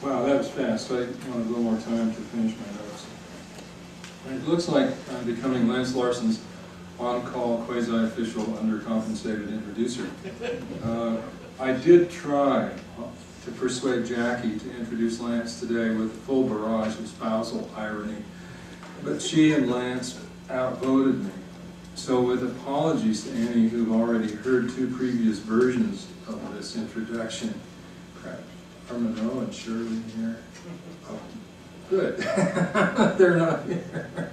Wow, that was fast. I wanted a little more time to finish my notes. It looks like I'm becoming Lance Larsen's on-call, quasi-official, undercompensated introducer. I did try to persuade Jackie to introduce Lance today with a full barrage of spousal irony, but she and Lance outvoted me. So with apologies to any who've already heard two previous versions of this introduction, are Monroe and Shirley here? Oh, good. They're not here.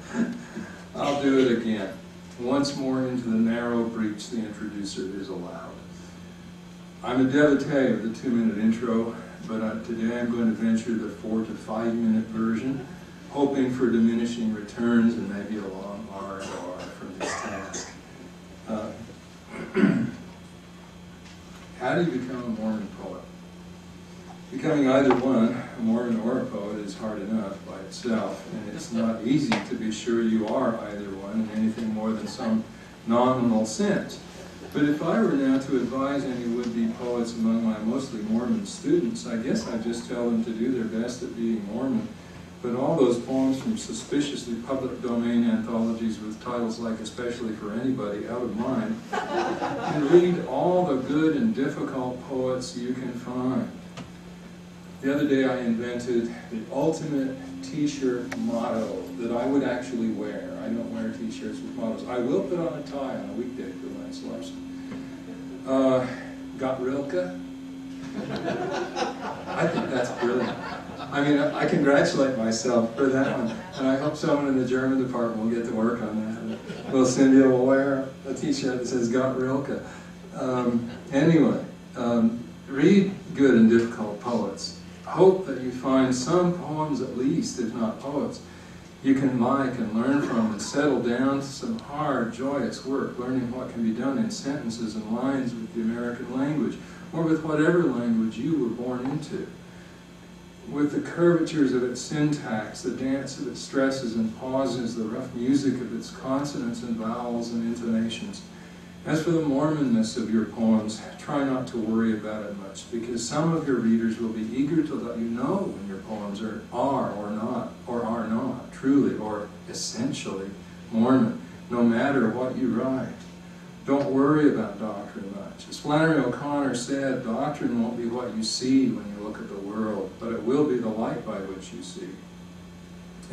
I'll do it again. Once more into the narrow breach the introducer is allowed. I'm a devotee of the 2-minute intro, but today I'm going to venture the 4 to 5 minute version, hoping for diminishing returns and maybe a long R&R from this task. How do you become a Mormon poet? Becoming either one, a Mormon or a poet, is hard enough by itself, and it's not easy to be sure you are either one in anything more than some nominal sense. But if I were now to advise any would-be poets among my mostly Mormon students, I guess I'd just tell them to do their best at being Mormon. But all those poems from suspiciously public domain anthologies with titles like Especially for Anybody out of mind, and read all the good and difficult poets you can find. The other day I invented the ultimate t-shirt motto that I would actually wear. I don't wear t-shirts with mottos. I will put on a tie on a weekday for Lance Larsen. Got Rilke? I think that's brilliant. I mean, I congratulate myself for that one. And I hope someone in the German department will get to work on that. Well, Cynthia will wear a t-shirt that says Got Rilke. Anyway, read good and difficult poets. Hope that you find some poems at least, if not poets, you can like and learn from, and settle down to some hard, joyous work, learning what can be done in sentences and lines with the American language, or with whatever language you were born into. With the curvatures of its syntax, the dance of its stresses and pauses, the rough music of its consonants and vowels and intonations. As for the Mormonness of your poems, try not to worry about it much, because some of your readers will be eager to let you know when your poems are or not, truly or essentially Mormon, no matter what you write. Don't worry about doctrine much. As Flannery O'Connor said, doctrine won't be what you see when you look at the world, but it will be the light by which you see.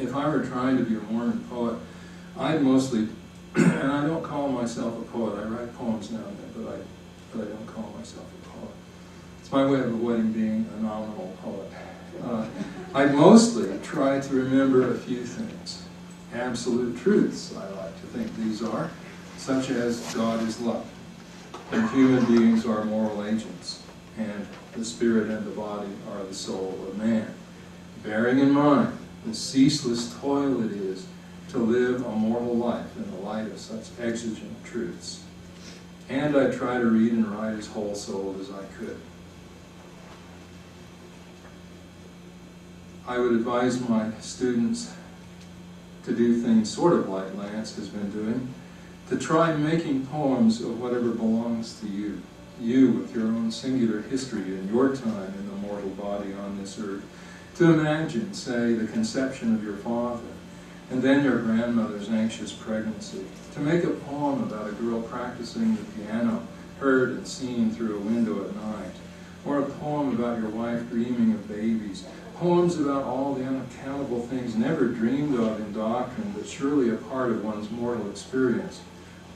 If I were trying to be a Mormon poet, I'd mostly, and I don't call myself a poet, I write poems now and then, but I don't call myself a poet. It's my way of avoiding being a nominal poet. I'd mostly try to remember a few things. Absolute truths, I like to think these are, such as God is love, and human beings are moral agents, and the spirit and the body are the soul of man. Bearing in mind the ceaseless toil it is to live a mortal life in the light of such exigent truths. And I try to read and write as whole-souled as I could. I would advise my students to do things sort of like Lance has been doing, to try making poems of whatever belongs to you. You with your own singular history and your time in the mortal body on this earth. To imagine, say, the conception of your father, and then your grandmother's anxious pregnancy. To make a poem about a girl practicing the piano, heard and seen through a window at night. Or a poem about your wife dreaming of babies. Poems about all the unaccountable things never dreamed of in doctrine, but surely a part of one's mortal experience.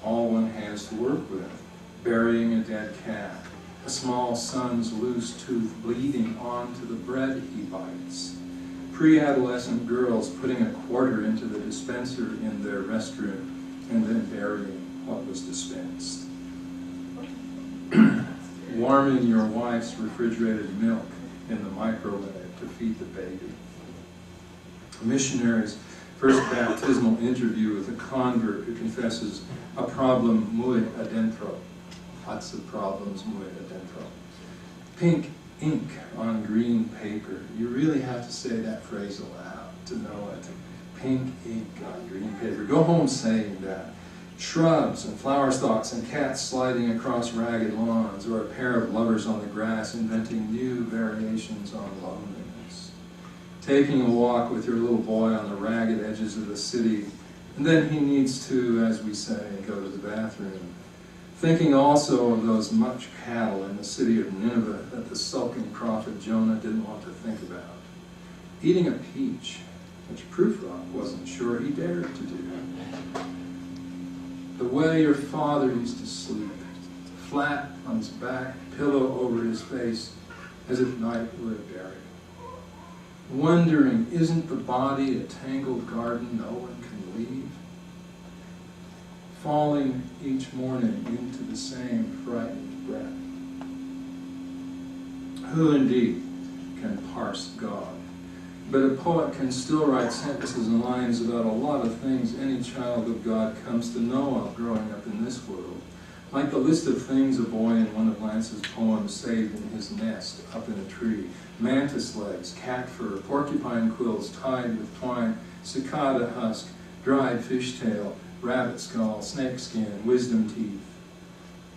All one has to work with. Burying a dead cat. A small son's loose tooth bleeding onto the bread he bites. Pre-adolescent girls putting a quarter into the dispenser in their restroom and then burying what was dispensed. Warming your wife's refrigerated milk in the microwave to feed the baby. A missionary's first baptismal interview with a convert who confesses a problem muy adentro. Lots of problems muy adentro. Pink ink on green paper. You really have to say that phrase aloud to know it. Pink ink on green paper. Go home saying that. Shrubs and flower stalks and cats sliding across ragged lawns, or a pair of lovers on the grass inventing new variations on loneliness. taking a walk with your little boy on the ragged edges of the city, and then he needs to, as we say, go to the bathroom. Thinking also of those much cattle in the city of Nineveh that the sulking prophet Jonah didn't want to think about. Eating a peach, which Prufrock wasn't sure he dared to do. The way your father used to sleep, flat on his back, pillow over his face, as if night were a burial. Wondering, isn't the body a tangled garden no one can leave? Falling each morning into the same frightened breath. Who indeed can parse God? But a poet can still write sentences and lines about a lot of things any child of God comes to know of growing up in this world. Like the list of things a boy in one of Lance's poems saved in his nest up in a tree. Mantis legs, cat fur, porcupine quills tied with twine, cicada husk, dried fish tail, rabbit skull, snake skin, wisdom teeth.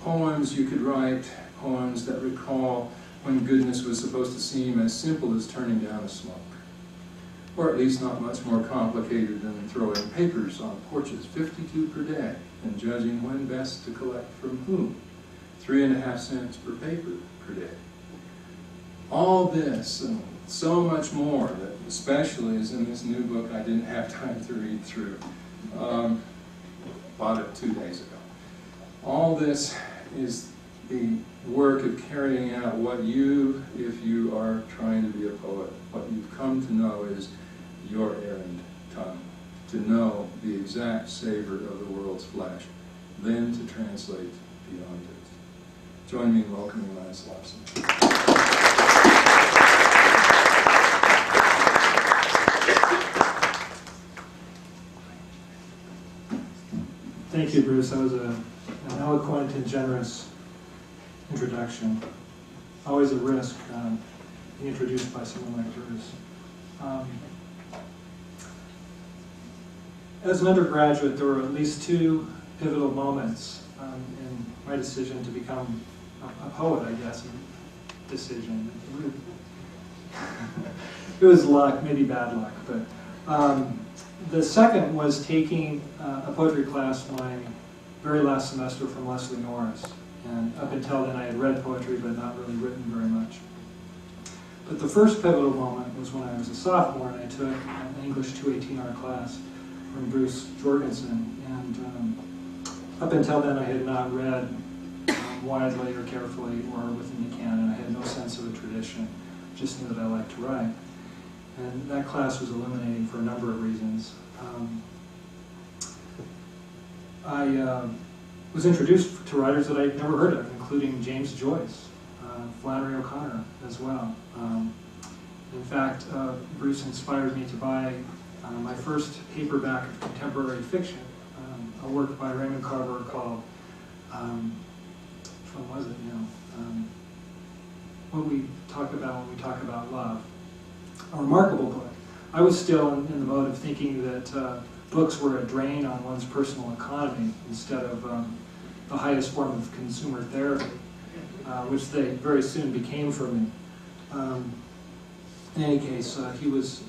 Poems you could write, poems that recall when goodness was supposed to seem as simple as turning down a smoke. Or at least not much more complicated than throwing papers on porches, 52 per day, and judging when best to collect from whom, 3.5 cents per paper per day. All this and so much more that especially is in this new book I didn't have time to read through. Bought it 2 days ago. All this is the work of carrying out what you, if you are trying to be a poet, what you've come to know is your errand tongue, to know the exact savor of the world's flesh, then to translate beyond it. Join me in welcoming Lance Larsen. Thank you, Bruce. That was an eloquent and generous introduction. Always a risk being introduced by someone like Bruce. As an undergraduate, there were at least 2 pivotal moments in my decision to become a poet, I guess. Decision. It was luck, maybe bad luck, but the second was taking a poetry class my very last semester from Leslie Norris. And up until then I had read poetry but not really written very much. But the first pivotal moment was when I was a sophomore and I took an English 218 art class from Bruce Jorgensen. And up until then I had not read widely or carefully or within the canon. I had no sense of a tradition, just knew that I liked to write. And that class was illuminating for a number of reasons. I was introduced to writers that I'd never heard of, including James Joyce, Flannery O'Connor as well. In fact, Bruce inspired me to buy my first paperback of contemporary fiction, a work by Raymond Carver called, which one was it, what we talk about when we talk about love. A remarkable book. I was still in the mode of thinking that books were a drain on one's personal economy instead of the highest form of consumer therapy, which they very soon became for me. In any case, he was,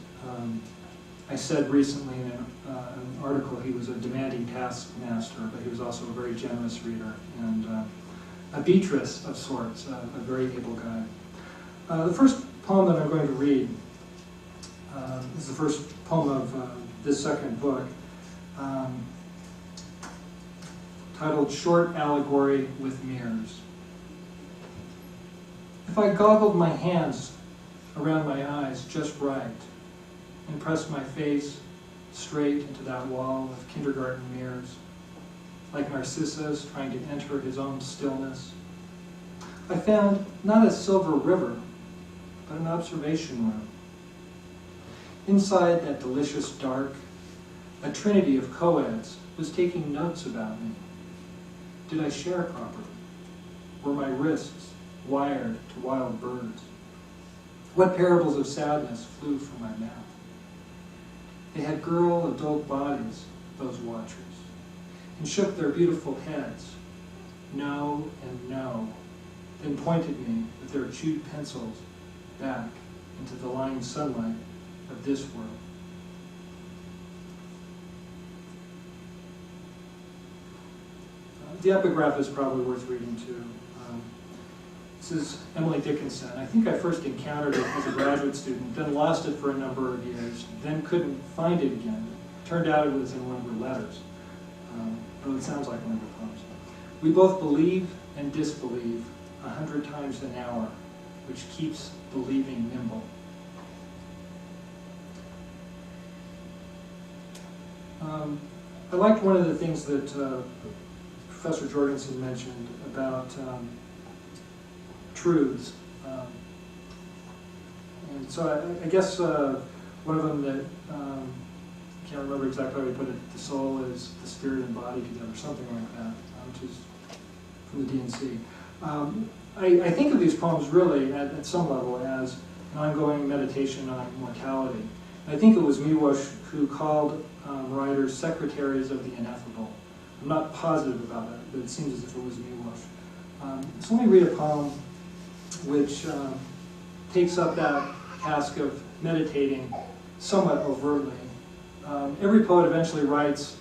I said recently in an article, he was a demanding taskmaster, but he was also a very generous reader and a Beatrice of sorts, a very able guy. The first poem that I'm going to read is the first poem of this second book, titled Short Allegory with Mirrors. If I goggled my hands around my eyes just right and pressed my face straight into that wall of kindergarten mirrors, like Narcissus trying to enter his own stillness, I found not a silver river, but an observation room. Inside that delicious dark, a trinity of co-eds was taking notes about me. Did I share properly? Were my wrists wired to wild birds? What parables of sadness flew from my mouth? They had girl adult bodies, those watchers, and shook their beautiful heads, no and no, then pointed me with their chewed pencils back into the lying sunlight of this world. The epigraph is probably worth reading too. This is Emily Dickinson. I think I first encountered it as a graduate student, then lost it for a number of years, then couldn't find it again. Turned out it was in one of her letters, though it sounds like one of her poems. We both believe and disbelieve 100 times an hour, which keeps believing nimble. I liked one of the things that Professor Jorgensen mentioned about truths. And so I guess one of them that, can't remember exactly how he put it, the soul is the spirit and body together, something like that, which is from the DNC. I think of these poems really, at some level, as an ongoing meditation on mortality. I think it was Miłosz who called writers secretaries of the ineffable. I'm not positive about it, but it seems as if it was Miłosz. So let me read a poem which takes up that task of meditating somewhat overtly. Every poet eventually writes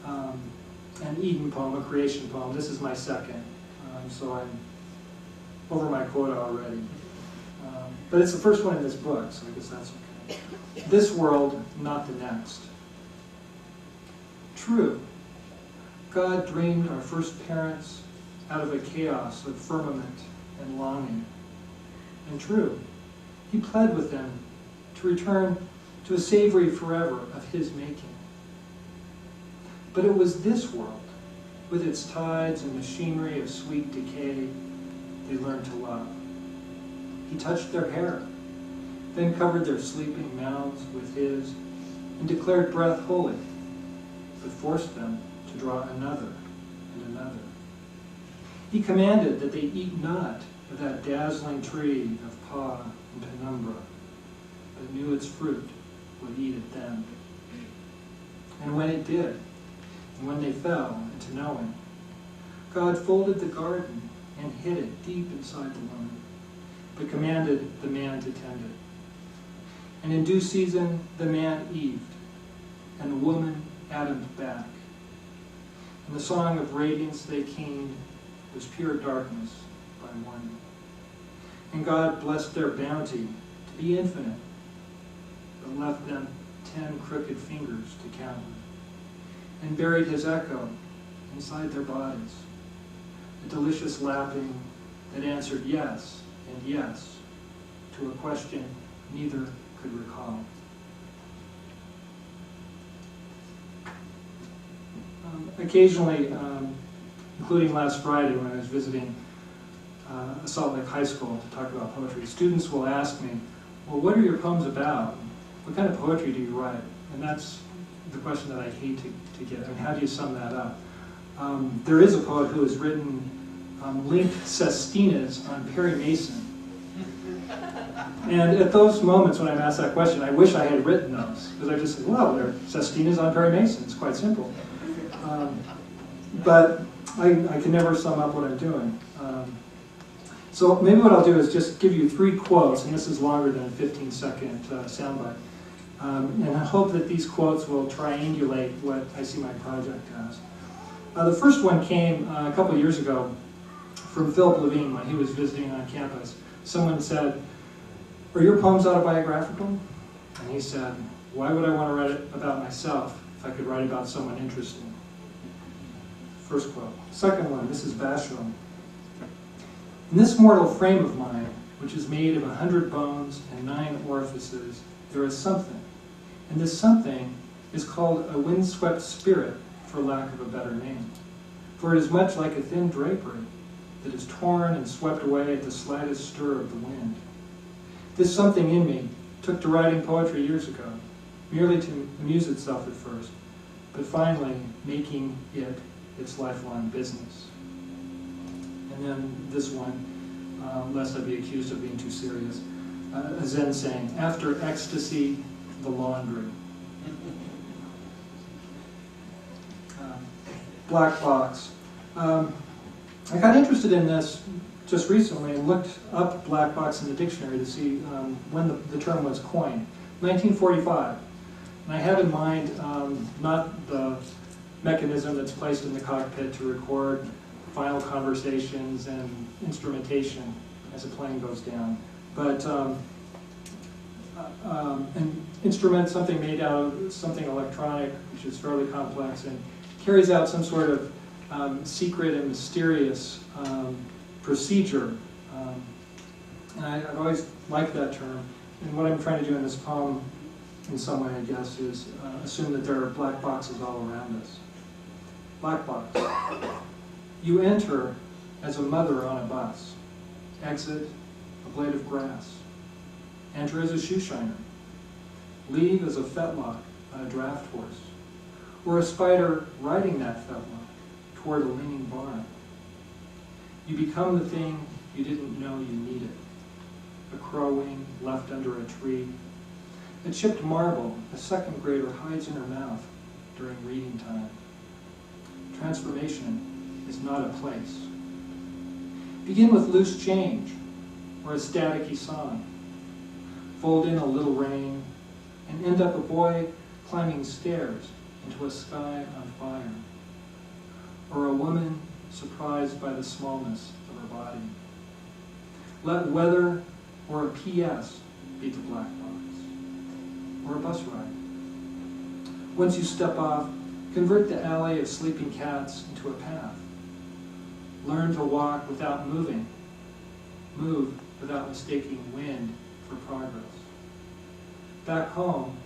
an Eden poem, a creation poem. This is my second, so I'm over my quota already. But it's the first one in this book, so I guess that's okay. This world, not the next. True, God dreamed our first parents out of a chaos of firmament and longing. And true, he pled with them to return to a savory forever of his making. But it was this world, with its tides and machinery of sweet decay, they learned to love. He touched their hair, then covered their sleeping mouths with his, and declared breath holy, but forced them to draw another and another. He commanded that they eat not of that dazzling tree of paw and penumbra, but knew its fruit would eat it then. And when it did, and when they fell into knowing, God folded the garden and hid it deep inside the woman, but commanded the man to tend it. And in due season the man Eved, and the woman Adam'd back. And the song of radiance they keened was pure darkness by morning. And God blessed their bounty to be infinite, but left them 10 crooked fingers to count them, and buried his echo inside their bodies, a delicious lapping that answered yes and yes to a question neither could recall. Occasionally, including last Friday when I was visiting Salt Lake High School to talk about poetry, students will ask me, well, what are your poems about? What kind of poetry do you write? And that's the question that I hate to get. I mean, how do you sum that up? There is a poet who has written linked sestinas on Perry Mason. And at those moments when I'm asked that question, I wish I had written those. Because I just said, well, there are sestinas on Perry Mason. It's quite simple. But I can never sum up what I'm doing. So maybe what I'll do is just give you 3 quotes, and this is longer than a 15-second soundbite. And I hope that these quotes will triangulate what I see my project as. The first one came a couple years ago from Philip Levine when he was visiting on campus. Someone said, "Are your poems autobiographical?" And he said, "Why would I want to write about myself if I could write about someone interesting?" First quote. Second one, this is Basho. "In this mortal frame of mine, which is made of 100 bones and 9 orifices, there is something. And this something is called a windswept spirit, for lack of a better name. For it is much like a thin drapery that is torn and swept away at the slightest stir of the wind. This something in me took to writing poetry years ago, merely to amuse itself at first, but finally making it its lifelong business." And then this one, lest I be accused of being too serious, a Zen saying, "After ecstasy, the laundry." Black box. I got interested in this just recently and looked up black box in the dictionary to see when the term was coined. 1945. And I have in mind not the mechanism that's placed in the cockpit to record final conversations and instrumentation as a plane goes down, but an instrument, something made out of something electronic, which is fairly complex, and carries out some sort of secret and mysterious procedure. And I've always liked that term. And what I'm trying to do in this poem, in some way, I guess, is assume that there are black boxes all around us. Black box. You enter as a mother on a bus. Exit, a blade of grass. Enter as a shoe shiner. Leave as a fetlock on a draft horse. Or a spider riding that fetlock toward a leaning barn. You become the thing you didn't know you needed. A crow wing left under a tree. A chipped marble a second grader hides in her mouth during reading time. Transformation is not a place. Begin with loose change or a staticky song. Fold in a little rain and end up a boy climbing stairs into a sky on fire. Or a woman surprised by the smallness of her body. Let weather or a PS be the black box. Or a bus ride. Once you step off, convert the alley of sleeping cats into a path. Learn to walk without moving. Move without mistaking wind for progress. Back home,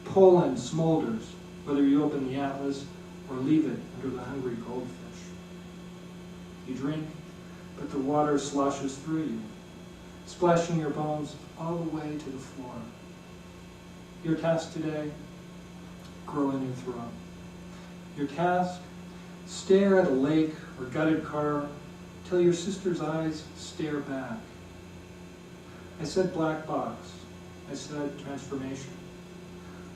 Poland smolders whether you open the atlas or leave it under the hungry goldfish. You drink, but the water sloshes through you, splashing your bones all the way to the floor. Your task today, grow a new throat. Your task, stare at a lake or gutted car till your sister's eyes stare back. I said black box. I said transformation.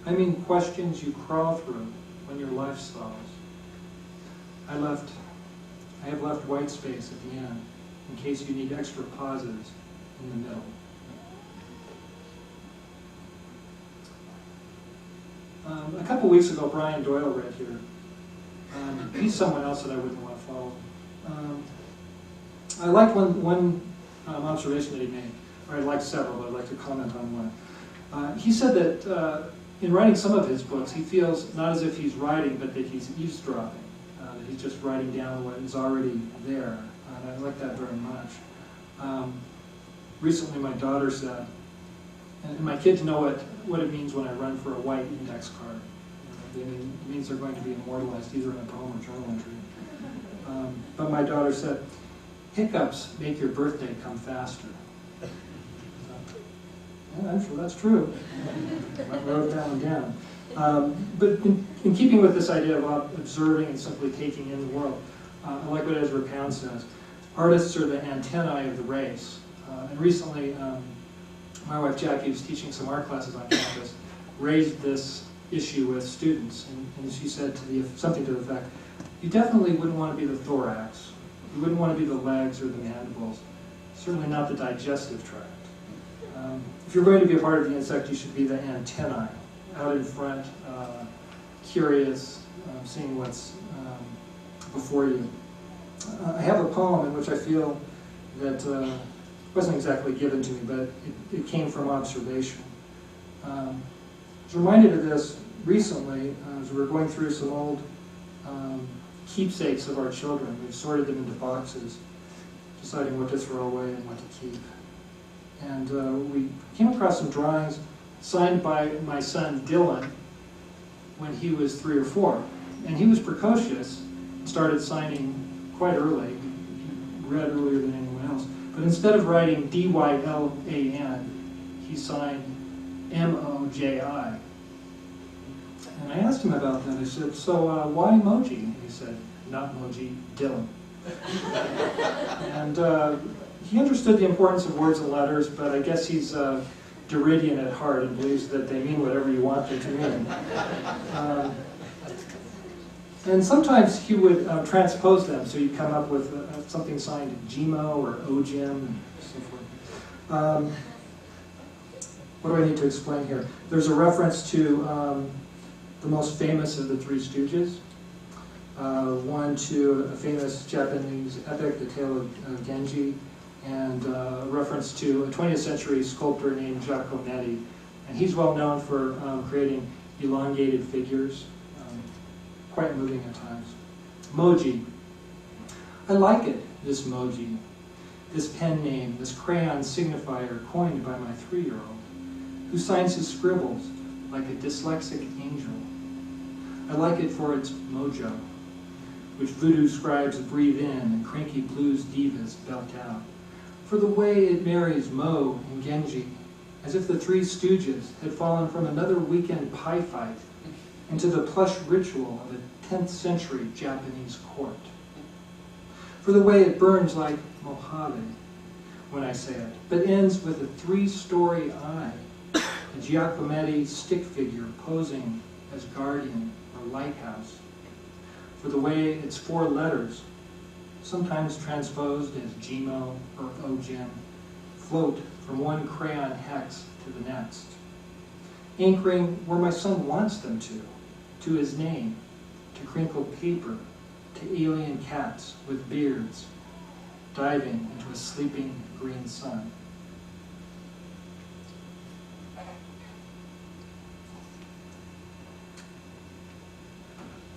I mean questions you crawl through when your life stalls. I have left white space at the end in case you need extra pauses in the middle. A couple weeks ago, Brian Doyle read here. He's someone else that I wouldn't want to follow. I liked one observation that he made, or I liked several, but I'd like to comment on one. He said that in writing some of his books, he feels not as if he's writing, but that he's eavesdropping, that he's just writing down what is already there. And I like that very much. Recently, my daughter said, and my kids know what it means when I run for a white index card. It means they're going to be immortalized either in a poem or journal entry. But my daughter said, hiccups make your birthday come faster. Yeah, I'm sure that's true. I wrote that one down. But in keeping with this idea of observing and simply taking in the world, I like what Ezra Pound says. Artists are the antennae of the race. And recently, my wife Jackie was teaching some art classes on campus, raised this issue with students, and she said something to the effect, you definitely wouldn't want to be the thorax, you wouldn't want to be the legs or the mandibles, certainly not the digestive tract. If you're going to be a part of the insect, you should be the antennae, out in front, curious, seeing what's before you. I have a poem in which I feel that wasn't exactly given to me, but it came from observation. I was reminded of this recently as we were going through some old keepsakes of our children. We've sorted them into boxes, deciding what to throw away and what to keep. And we came across some drawings signed by my son Dylan when he was 3 or 4. And he was precocious and started signing quite early. He read earlier than anyone else. But instead of writing D-Y-L-A-N, he signed M-O-J-I. And I asked him about that. I said, so why emoji? And he said, not emoji, Dylan. And he understood the importance of words and letters, but I guess he's Derridian at heart and believes that they mean whatever you want them to mean. And sometimes he would transpose them, so you'd come up with something signed Gmo or Ojim and so forth. what do I need to explain here? There's a reference to the most famous of the Three Stooges, one to a famous Japanese epic, The Tale of Genji, and a reference to a 20th century sculptor named Giacometti. And he's well known for creating elongated figures, quite moving at times. Moji. I like it, this Moji, this pen name, this crayon signifier coined by my 3-year-old, who signs his scribbles like a dyslexic angel. I like it for its mojo, which voodoo scribes breathe in and cranky blues divas belt out. For the way it marries Mo and Genji, as if the Three Stooges had fallen from another weekend pie fight into the plush ritual of a 10th century Japanese court. For the way it burns like Mojave when I say it, but ends with a 3-story eye, a Giacometti stick figure posing as guardian or lighthouse. For the way its 4 letters, sometimes transposed as Gmo or Ojin, float from one crayon hex to the next, anchoring where my son wants them to his name, to crinkled paper, to alien cats with beards, diving into a sleeping green sun.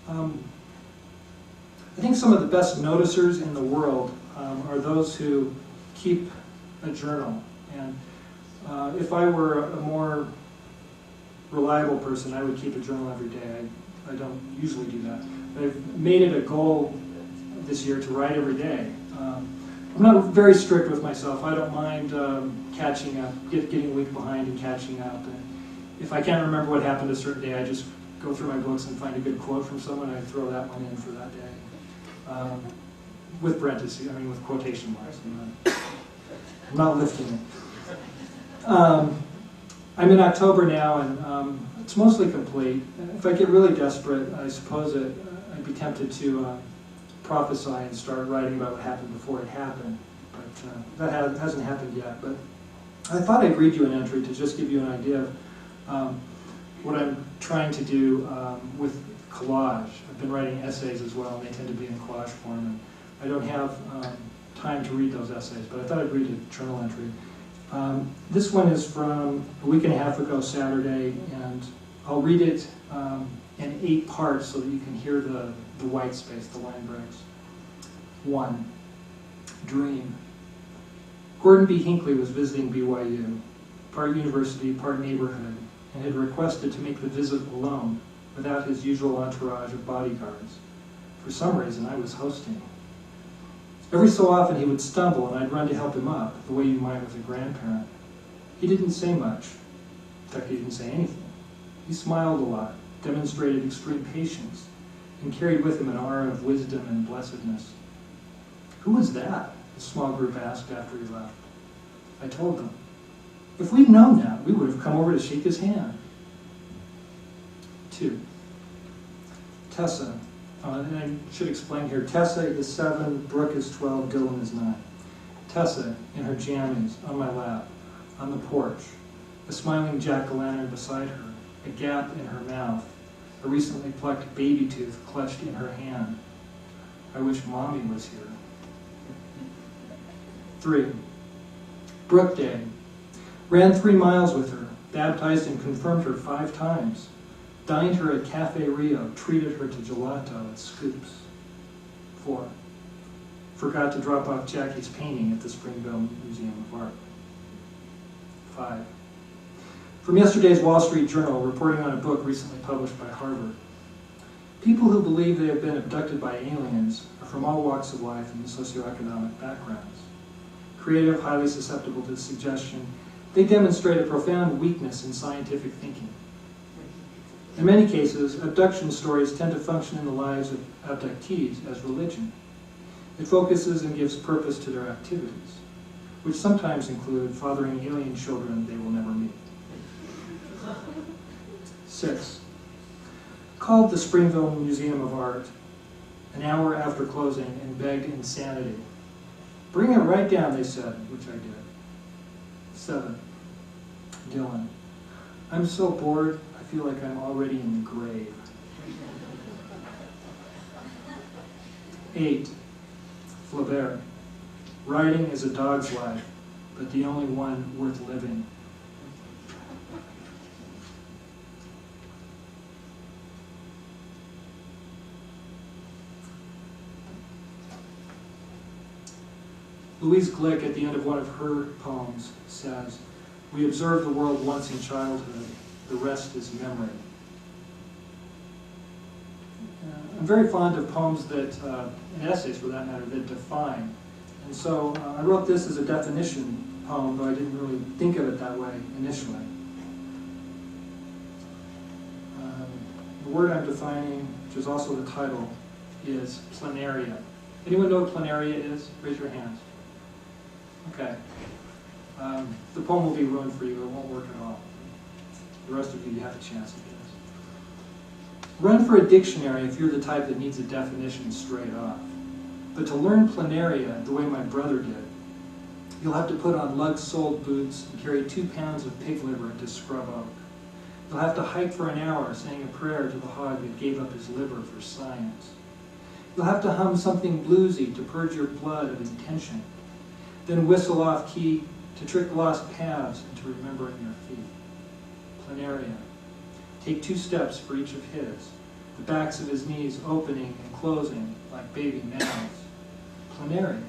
I think some of the best noticers in the world are those who keep a journal. And if I were a more reliable person, I would keep a journal every day. I don't usually do that. But I've made it a goal this year to write every day. I'm not very strict with myself. I don't mind catching up, getting a week behind and catching up. And if I can't remember what happened a certain day, I just go through my books and find a good quote from someone, and I throw that one in for that day. With parentheses, with quotation marks. I'm not lifting it. I'm in October now, and it's mostly complete. If I get really desperate, I suppose I'd be tempted to prophesy and start writing about what happened before it happened. But that hasn't happened yet. But I thought I'd read you an entry to just give you an idea of what I'm trying to do with collage. I've been writing essays as well, and they tend to be in collage form. And I don't have time to read those essays, but I thought I'd read a journal entry. This one is from a week and a half ago, Saturday, and I'll read it in 8 parts so that you can hear the white space, the line breaks. 1. Dream. Gordon B. Hinckley was visiting BYU, part university, part neighborhood, and had requested to make the visit alone, without his usual entourage of bodyguards. For some reason, I was hosting. Every so often he would stumble, and I'd run to help him up, the way you might with a grandparent. He didn't say much. In fact, he didn't say anything. He smiled a lot, demonstrated extreme patience, and carried with him an aura of wisdom and blessedness. "Who was that?" the small group asked after he left. I told them. If we'd known that, we would have come over to shake his hand. 2. Tessa. And I should explain here, Tessa is 7, Brooke is 12, Dylan is 9. Tessa, in her jammies, on my lap, on the porch, a smiling jack-o'-lantern beside her, a gap in her mouth, a recently plucked baby tooth clutched in her hand. I wish Mommy was here. 3. Brooke Day. Ran 3 miles with her, baptized and confirmed her 5 times. Dined her at Cafe Rio, treated her to gelato at Scoops. 4. Forgot to drop off Jackie's painting at the Springville Museum of Art. 5. From yesterday's Wall Street Journal, reporting on a book recently published by Harvard. People who believe they have been abducted by aliens are from all walks of life and socioeconomic backgrounds. Creative, highly susceptible to suggestion, they demonstrate a profound weakness in scientific thinking. In many cases, abduction stories tend to function in the lives of abductees as religion. It focuses and gives purpose to their activities, which sometimes include fathering alien children they will never meet. 6. Called the Springville Museum of Art an hour after closing and begged insanity. Bring it right down, they said, which I did. 7. Dylan. I'm so bored, I feel like I'm already in the grave. 8. Flaubert. Writing is a dog's life, but the only one worth living. Louise Glick, at the end of one of her poems, says, "We observe the world once in childhood, the rest is memory." I'm very fond of poems that, and essays for that matter, that define. And so I wrote this as a definition poem, though I didn't really think of it that way initially. The word I'm defining, which is also the title, is planaria. Anyone know what planaria is? Raise your hands. Okay. The poem will be ruined for you. It won't work at all. The rest of you have a chance at this. Run for a dictionary if you're the type that needs a definition straight off. But to learn planaria the way my brother did, you'll have to put on lug-soled boots and carry 2 pounds of pig liver to Scrub Oak. You'll have to hike for an hour saying a prayer to the hog that gave up his liver for science. You'll have to hum something bluesy to purge your blood of intention, then whistle off-key to trick lost paths into remembering your feet. Planaria. Take 2 steps for each of his, the backs of his knees opening and closing like baby mouths. Planaria.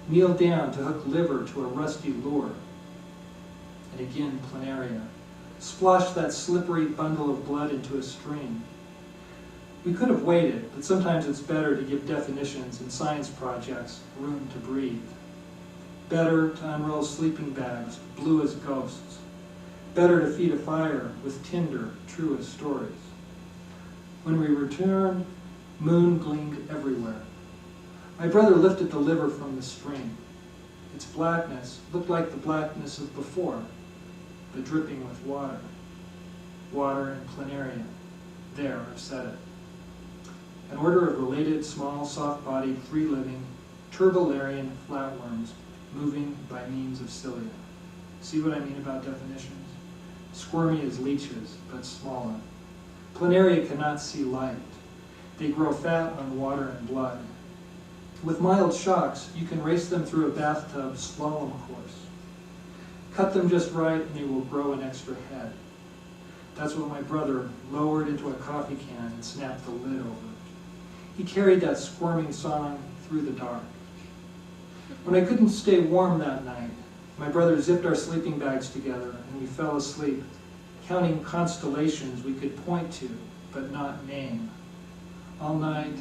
Kneel down to hook liver to a rusty lure. And again, planaria. Splosh that slippery bundle of blood into a stream. We could have waited, but sometimes it's better to give definitions in science projects room to breathe. Better to unroll sleeping bags, blue as ghosts. Better to feed a fire with tinder, true as stories. When we returned, moon gleamed everywhere. My brother lifted the liver from the stream. Its blackness looked like the blackness of before, but dripping with water. Water and planaria. There, I've said it. An order of related, small, soft-bodied, free-living, turbularian flatworms moving by means of cilia. See what I mean about definitions? Squirmy as leeches, but smaller. Planaria cannot see light. They grow fat on water and blood. With mild shocks, you can race them through a bathtub slalom course. Cut them just right and they will grow an extra head. That's what my brother lowered into a coffee can and snapped the lid over it. He carried that squirming song through the dark. When I couldn't stay warm that night, my brother zipped our sleeping bags together and we fell asleep, counting constellations we could point to but not name. All night,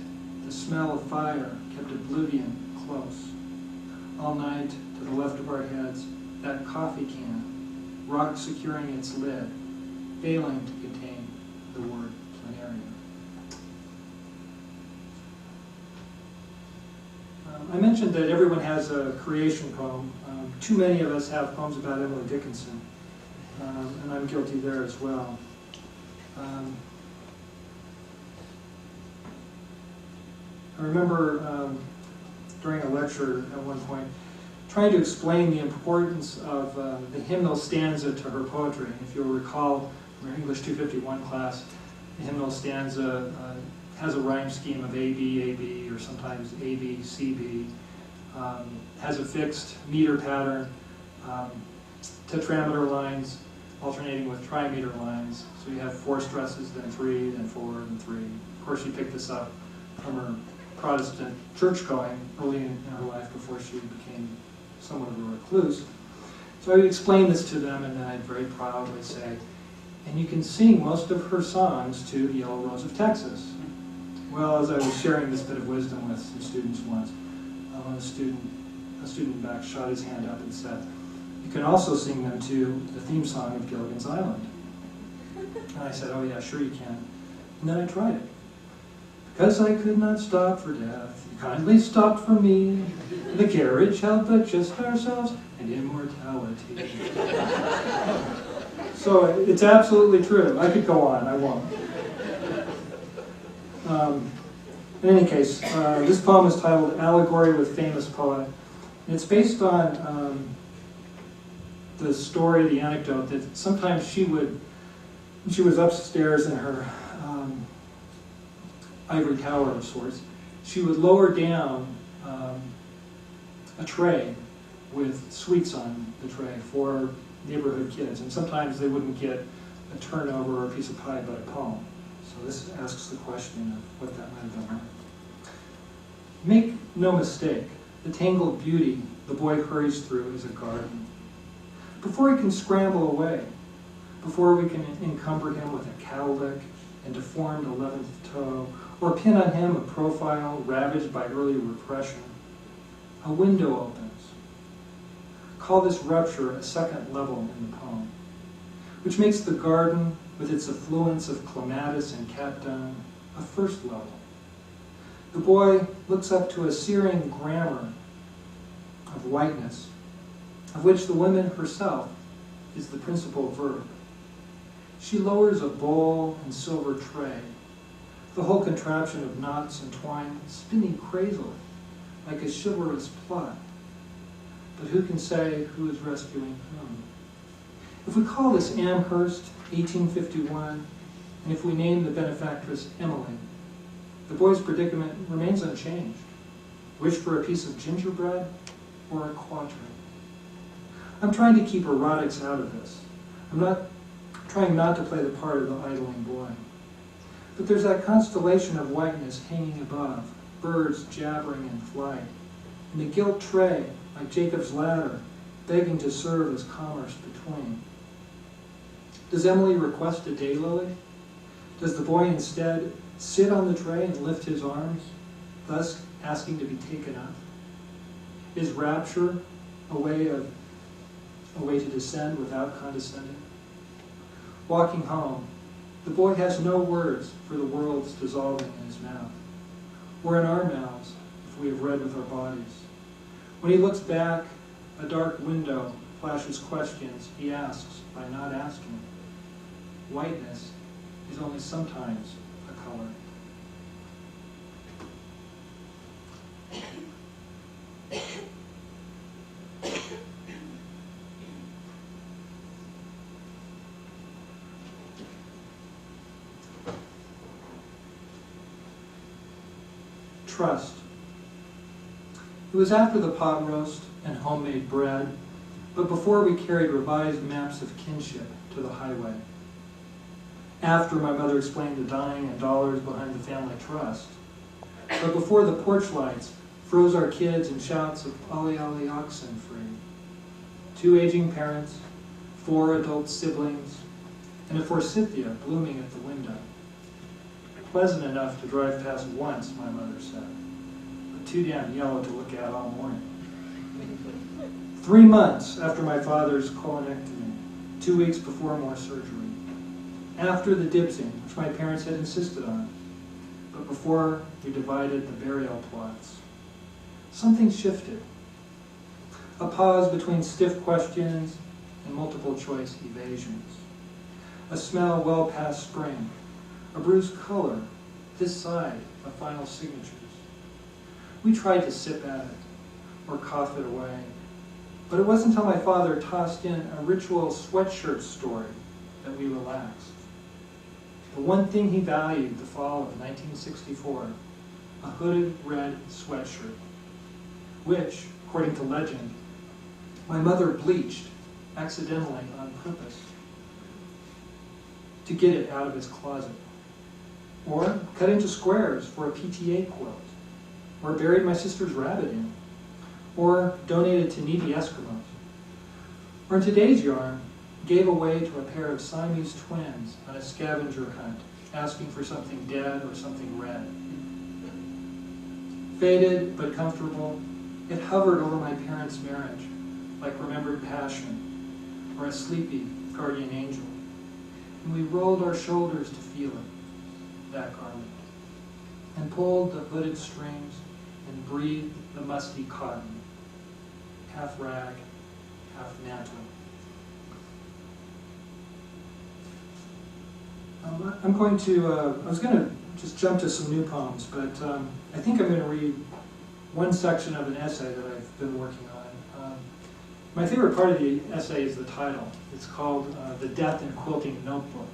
the smell of fire kept oblivion close. All night, to the left of our heads, that coffee can, rock securing its lid, failing to contain the word planaria. I mentioned that everyone has a creation poem. Too many of us have poems about Emily Dickinson, and I'm guilty there as well. I remember during a lecture at one point trying to explain the importance of the hymnal stanza to her poetry. If you'll recall from your English 251 class, the hymnal stanza has a rhyme scheme of A, B, or sometimes A, B, C, B. Has a fixed meter pattern, tetrameter lines alternating with trimeter lines. So you have 4 stresses, then 3, then 4, then 3. Of course, she picked this up from her Protestant church-going early in her life before she became somewhat of a recluse. So I would explain this to them, and then I'd very proudly say, and you can sing most of her songs to the Yellow Rose of Texas. Well, as I was sharing this bit of wisdom with some students once, a student back shot his hand up and said, you can also sing them to the theme song of Gilligan's Island. And I said, oh yeah, sure you can. And then I tried it. Because I could not stop for death, you kindly stopped for me. The carriage held but just ourselves and immortality. So it's absolutely true. I could go on, I won't. In any case, this poem is titled Allegory with Famous Poet. And it's based on the story, the anecdote, that sometimes she was upstairs in her ivory tower of sorts, she would lower down a tray with sweets on the tray for neighborhood kids, and sometimes they wouldn't get a turnover or a piece of pie but a poem. So this asks the question of what that might have been like. Make no mistake, the tangled beauty the boy hurries through is a garden. Before he can scramble away, before we can encumber him with a cowlick and deformed 11th toe, or pin on him a profile ravaged by early repression, a window opens. Call this rupture a second level in the poem, which makes the garden, with its affluence of clematis and cat dung, a first level. The boy looks up to a searing grammar of whiteness, of which the woman herself is the principal verb. She lowers a bowl and silver tray, the whole contraption of knots and twine spinning crazily, like a chivalrous plot. But who can say who is rescuing whom? If we call this Amherst, 1851, and if we name the benefactress Emily, the boy's predicament remains unchanged. Wish for a piece of gingerbread or a quatrain? I'm trying to keep erotics out of this. I'm trying not to play the part of the idling boy. But there's that constellation of whiteness hanging above, birds jabbering in flight, and a gilt tray, like Jacob's ladder, begging to serve as commerce between. Does Emily request a daylily? Does the boy instead sit on the tray and lift his arms, thus asking to be taken up? Is rapture a way to descend without condescending? Walking home, the boy has no words for the world's dissolving in his mouth, or in our mouths, if we have read with our bodies. When he looks back, a dark window flashes questions he asks by not asking. Whiteness is only sometimes a color. Trust. It was after the pot roast and homemade bread, but before we carried revised maps of kinship to the highway. After my mother explained the dying and dollars behind the family trust, but before the porch lights froze our kids in shouts of "Ollie, Ollie, oxen free." 2 aging parents, 4 adult siblings, and a forsythia blooming at the window. Pleasant enough to drive past once, my mother said, but too damn yellow to look at all morning. 3 months after my father's colonectomy, 2 weeks before more surgery. After the dipsing, which my parents had insisted on, but before we divided the burial plots. Something shifted. A pause between stiff questions and multiple choice evasions. A smell well past spring. A bruised color, this side of final signatures. We tried to sip at it, or cough it away, but it wasn't until my father tossed in a ritual sweatshirt story that we relaxed. The one thing he valued the fall of 1964, a hooded red sweatshirt, which, according to legend, my mother bleached accidentally on purpose to get it out of his closet. Or cut into squares for a PTA quilt, or buried my sister's rabbit in, or donated to needy Eskimos, or in today's yarn, gave away to a pair of Siamese twins on a scavenger hunt, asking for something dead or something red. Faded but comfortable, it hovered over my parents' marriage, like remembered passion, or a sleepy guardian angel, and we rolled our shoulders to feel it. That garment, and pulled the hooded strings and breathed the musty cotton, half rag, half mantle. I'm going to, I was going to just jump to some new poems, but I think I'm going to read one section of an essay that I've been working on. My favorite part of the essay is the title. It's called The Death in Quilting Notebook.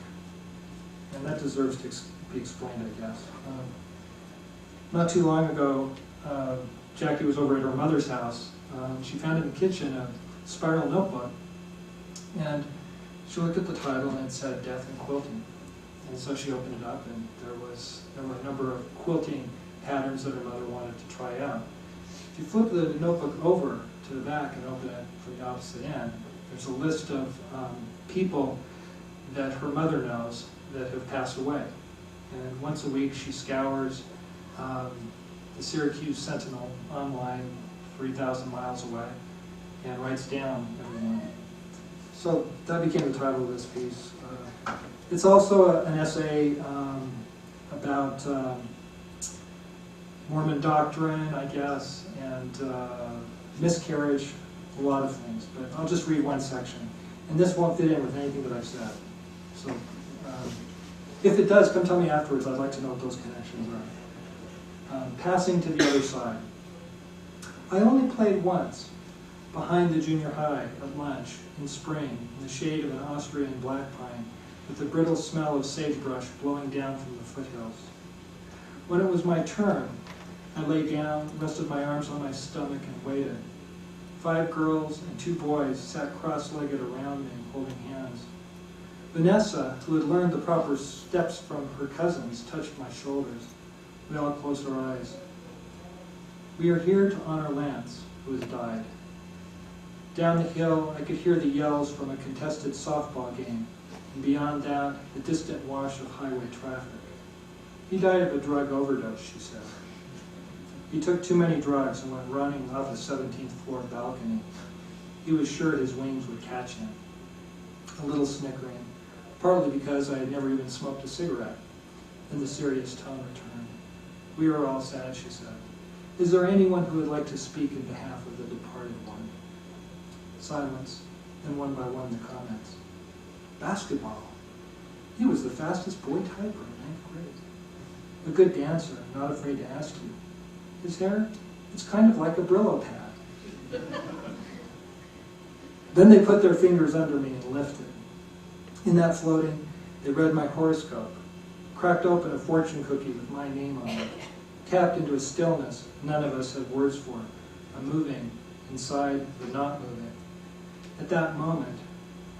And that deserves to be explained, I guess. Not too long ago, Jackie was over at her mother's house. She found in the kitchen a spiral notebook. And she looked at the title and it said Death in Quilting. And so she opened it up and there were a number of quilting patterns that her mother wanted to try out. If you flip the notebook over to the back and open it from the opposite end, there's a list of people that her mother knows that have passed away. And once a week she scours the Syracuse Sentinel online 3,000 miles away and writes down everyone. So that became the title of this piece. It's also an essay about Mormon doctrine, I guess, and miscarriage, a lot of things. But I'll just read one section. And this won't fit in with anything that I've said. So if it does, come tell me afterwards. I'd like to know what those connections are. Passing to the other side. I only played once, behind the junior high at lunch in spring, in the shade of an Austrian black pine, with the brittle smell of sagebrush blowing down from the foothills. When it was my turn, I lay down, rested my arms on my stomach, and waited. 5 girls and 2 boys sat cross-legged around me, holding hands. Vanessa, who had learned the proper steps from her cousins, touched my shoulders. We all closed our eyes. We are here to honor Lance, who has died. Down the hill, I could hear the yells from a contested softball game, and beyond that, the distant wash of highway traffic. He died of a drug overdose, she said. He took too many drugs and went running off a 17th floor balcony. He was sure his wings would catch him. A little snickering, partly because I had never even smoked a cigarette. Then the serious tone returned. We are all sad, she said. Is there anyone who would like to speak in behalf of the departed one? Silence, then one by one the comments. Basketball. He was the fastest boy typer in 9th grade. A good dancer, not afraid to ask you. His hair? It's kind of like a Brillo pad. Then they put their fingers under me and lifted. In that floating, they read my horoscope, cracked open a fortune cookie with my name on it, tapped into a stillness none of us had words for, a moving inside the not moving. At that moment,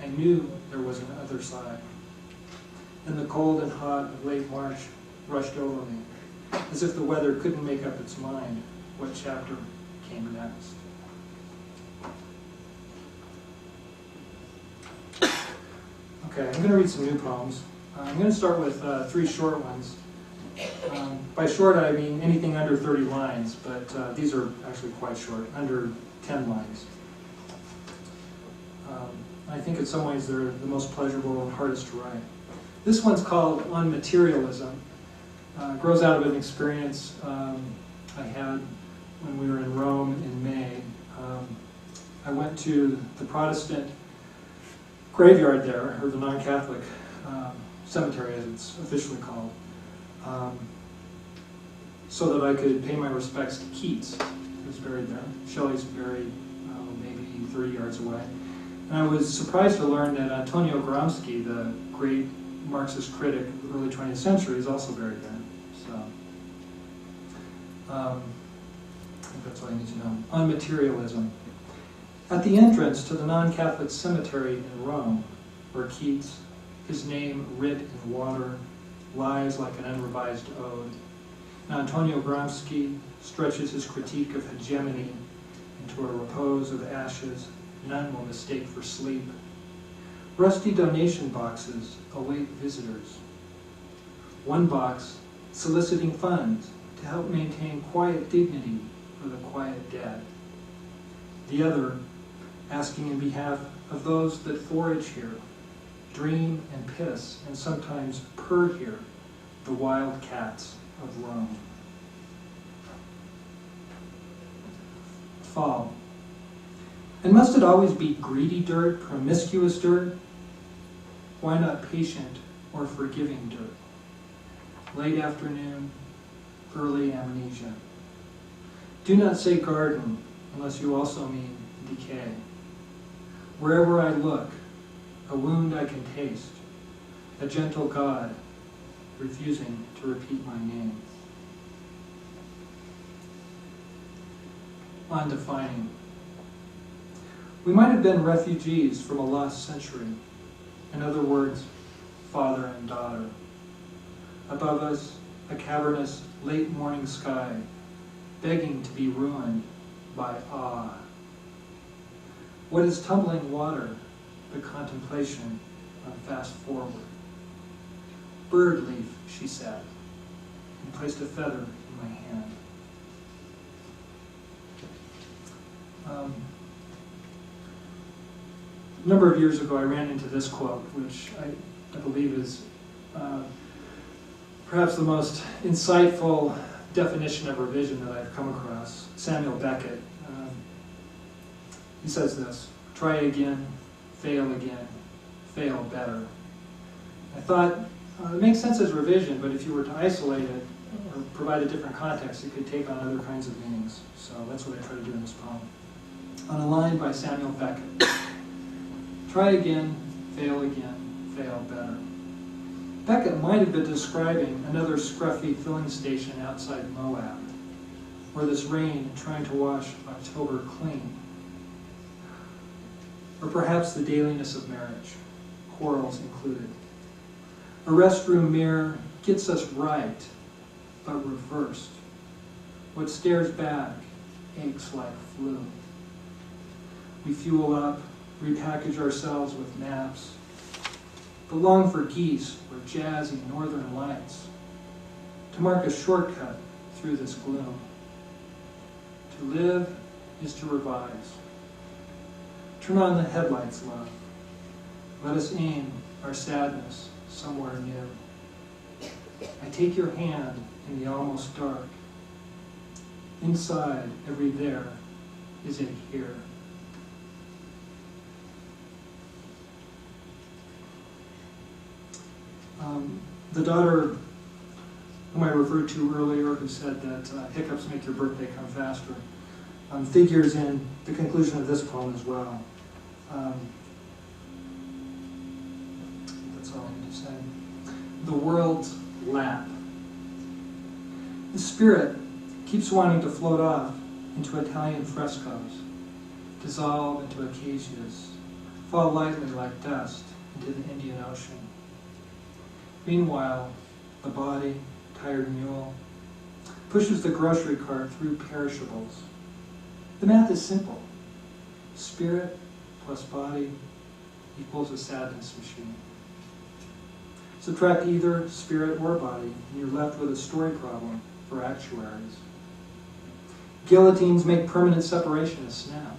I knew there was an other side. And the cold and hot of late March rushed over me, as if the weather couldn't make up its mind what chapter came next. Okay, I'm going to read some new poems. I'm going to start with 3 short ones. By short, I mean anything under 30 lines, but these are actually quite short, under 10 lines. I think in some ways they're the most pleasurable and hardest to write. This one's called On Materialism. Grows out of an experience I had when we were in Rome in May. I went to the Protestant graveyard there, or the non-Catholic cemetery as it's officially called, so that I could pay my respects to Keats, who's buried there. Shelley's buried maybe 30 yards away. And I was surprised to learn that Antonio Gramsci, the great Marxist critic of the early 20th century, is also buried there. So, I think that's all you need to know. On Materialism. At the entrance to the non-Catholic cemetery in Rome, where Keats, his name writ in water, lies like an unrevised ode, and Antonio Gramsci stretches his critique of hegemony into a repose of ashes none will mistake for sleep. Rusty donation boxes await visitors. One box soliciting funds to help maintain quiet dignity for the quiet dead. The other asking in behalf of those that forage here, dream and piss, and sometimes purr here, the wild cats of Rome. Fall. And must it always be greedy dirt, promiscuous dirt? Why not patient or forgiving dirt? Late afternoon, early amnesia. Do not say garden unless you also mean decay. Wherever I look, a wound I can taste, a gentle God refusing to repeat my name. On defining. We might have been refugees from a lost century. In other words, father and daughter. Above us, a cavernous late morning sky, begging to be ruined by awe. What is tumbling water but contemplation on fast forward? Bird leaf, she said, and placed a feather in my hand. A number of years ago, I ran into this quote, which I believe is perhaps the most insightful definition of revision that I've come across. Samuel Beckett. He says this: try again, fail better. I thought, it makes sense as revision, but if you were to isolate it or provide a different context, it could take on other kinds of meanings. So that's what I try to do in this poem. On a line by Samuel Beckett. Try again, fail better. Beckett might have been describing another scruffy filling station outside Moab, or this rain trying to wash October clean. Or perhaps the dailiness of marriage, quarrels included. A restroom mirror gets us right, but reversed. What stares back aches like flu. We fuel up, repackage ourselves with naps, but long for geese or jazzy northern lights, to mark a shortcut through this gloom. To live is to revise. Turn on the headlights, love. Let us aim our sadness somewhere new. I take your hand in the almost dark. Inside every there is a here. The daughter whom I referred to earlier, who said that hiccups make your birthday come faster, figures in the conclusion of this poem as well. That's all I need to say. The world's lap. The spirit keeps wanting to float off into Italian frescoes, dissolve into acacias, fall lightly like dust into the Indian Ocean. Meanwhile, the body, tired mule, pushes the grocery cart through perishables. The math is simple. Spirit plus body equals a sadness machine. Subtract either spirit or body, and you're left with a story problem for actuaries. Guillotines make permanent separation a snap.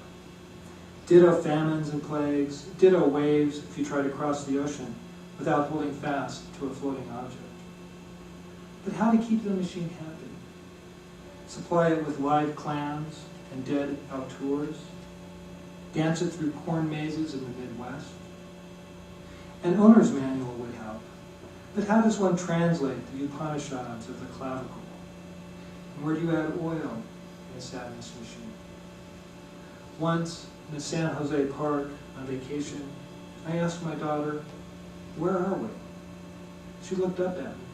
Ditto famines and plagues, ditto waves if you try to cross the ocean without holding fast to a floating object. But how to keep the machine happy? Supply it with live clams and dead outdoors? Dance it through corn mazes in the Midwest? An owner's manual would help. But how does one translate the Upanishads of the clavicle? And where do you add oil in a sadness machine? Once, in a San Jose park on vacation, I asked my daughter, "Where are we?" She looked up at me.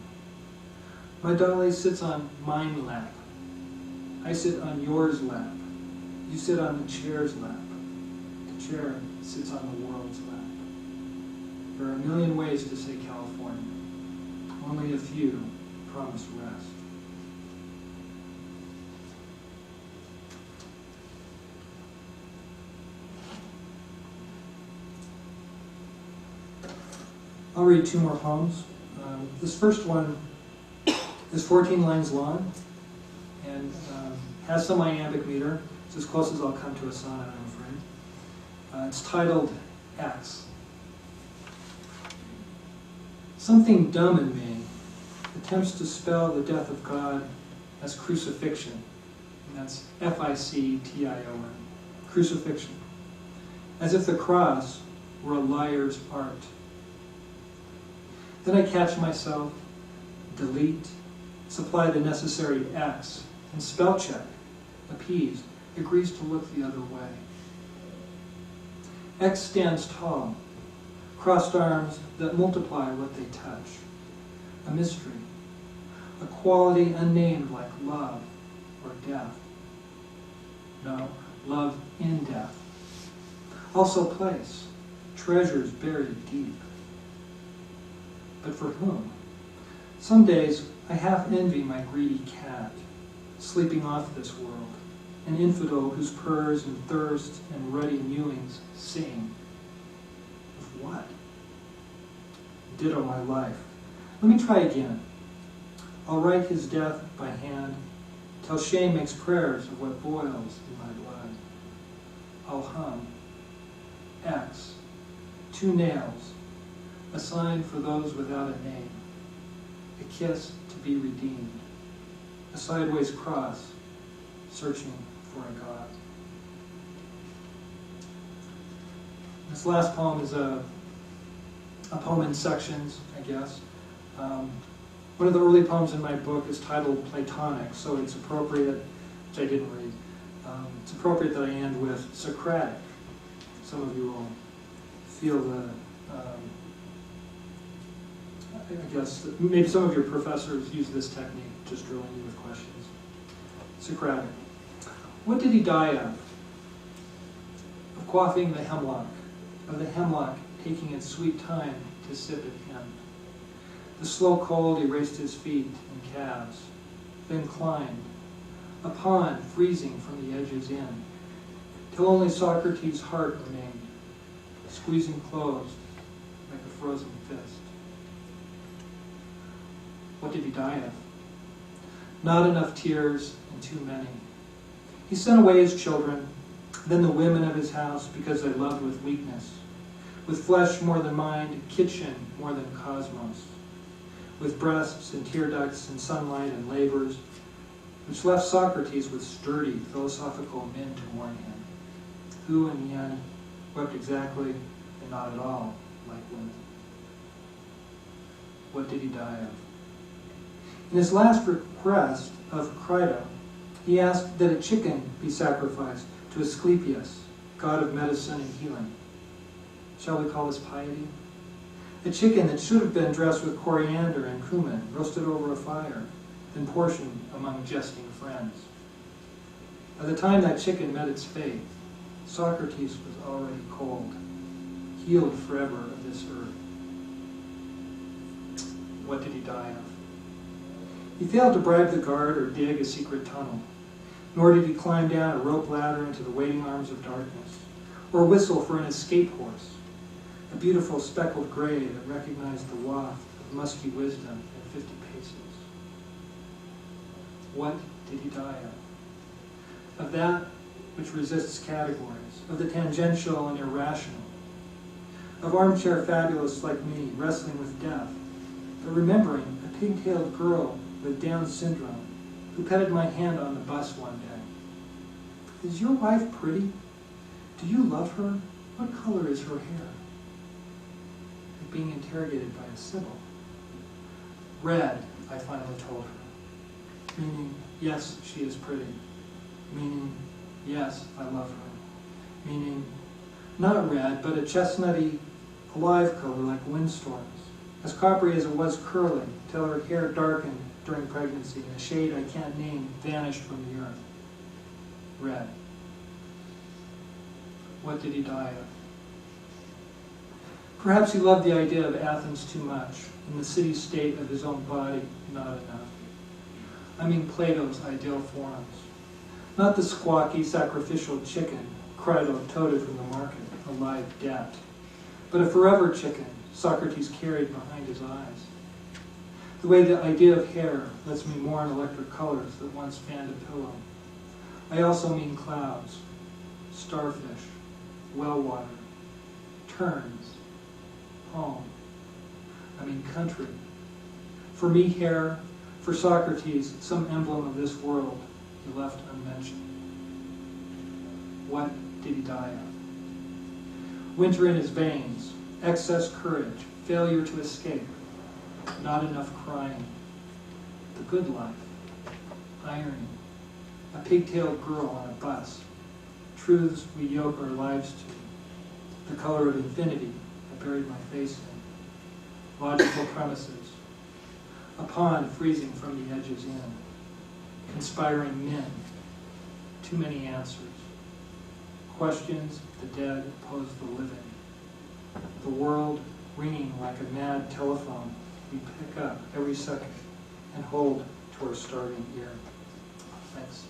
My dolly sits on mine lap. I sit on yours lap. You sit on the chair's lap. The chair sits on the world's lap. There are a million ways to say California. Only a few promise rest. I'll read two more poems. This first one is 14 lines long and has some iambic meter. It's as close as I'll come to a sonnet, I'm afraid. It's titled X. Something dumb in me attempts to spell the death of God as crucifixion. And that's F-I-C-T-I-O-N. Crucifixion. As if the cross were a liar's art. Then I catch myself, delete, supply the necessary X, and spell check, appeased, agrees to look the other way. X stands tall, crossed arms that multiply what they touch. A mystery, a quality unnamed like love or death. No, love in death. Also place, treasures buried deep. But for whom? Some days I half envy my greedy cat, sleeping off this world, an infidel whose purrs and thirst and ruddy mewings sing. Of what? Ditto my life. Let me try again. I'll write his death by hand, till shame makes prayers of what boils in my blood. I'll hum. X. 2 nails. A sign for those without a name. A kiss to be redeemed. A sideways cross, searching for a God. This last poem is a poem in sections, I guess. One of the early poems in my book is titled Platonic, so it's appropriate, which I didn't read, it's appropriate that I end with Socratic. Some of you will feel the, I guess, maybe some of your professors use this technique, just drilling you with questions. Socratic. What did he die of? Of quaffing the hemlock, of the hemlock taking its sweet time to sip at him. The slow cold erased his feet and calves, then climbed, a pond freezing from the edges in, till only Socrates' heart remained, squeezing closed like a frozen fist. What did he die of? Not enough tears and too many. He sent away his children, then the women of his house, because they loved with weakness, with flesh more than mind, kitchen more than cosmos, with breasts and tear ducts and sunlight and labors, which left Socrates with sturdy philosophical men to mourn him, who in the end wept exactly and not at all like women. What did he die of? In his last request of Crito, he asked that a chicken be sacrificed to Asclepius, god of medicine and healing. Shall we call this piety? A chicken that should have been dressed with coriander and cumin, roasted over a fire, then portioned among jesting friends. By the time that chicken met its fate, Socrates was already cold, healed forever of this earth. What did he die of? He failed to bribe the guard or dig a secret tunnel, nor did he climb down a rope ladder into the waiting arms of darkness, or whistle for an escape horse, a beautiful speckled gray that recognized the waft of musky wisdom at 50 paces. What did he die of? Of that which resists categories, of the tangential and irrational, of armchair fabulists like me wrestling with death, but remembering a pigtailed girl with Down syndrome who petted my hand on the bus one day. Is your wife pretty? Do you love her? What color is her hair? Being interrogated by a sibyl. Red, I finally told her. Meaning, yes, she is pretty. Meaning, yes, I love her. Meaning, not red, but a chestnutty, alive color like windstorms, as coppery as it was curly, till her hair darkened during pregnancy, and a shade I can't name vanished from the earth. Red. What did he die of? Perhaps he loved the idea of Athens too much, and the city-state of his own body not enough. I mean Plato's ideal forms. Not the squawky, sacrificial chicken Crito toted from the market, a live debt, but a forever chicken Socrates carried behind his eyes. The way the idea of hair lets me mourn electric colors that once fanned a pillow. I also mean clouds, starfish, well water, terns, home. I mean country. For me, hair. For Socrates, some emblem of this world he left unmentioned. What did he die of? Winter in his veins, excess courage, failure to escape, not enough crying, the good life, irony, a pigtailed girl on a bus, truths we yoke our lives to, The color of infinity, I buried my face in. Logical premises. A pond freezing from the edges in. Conspiring men. Too many answers. Questions the dead pose the living. The world ringing like a mad telephone we pick up every second and hold to our starving ear. Thanks.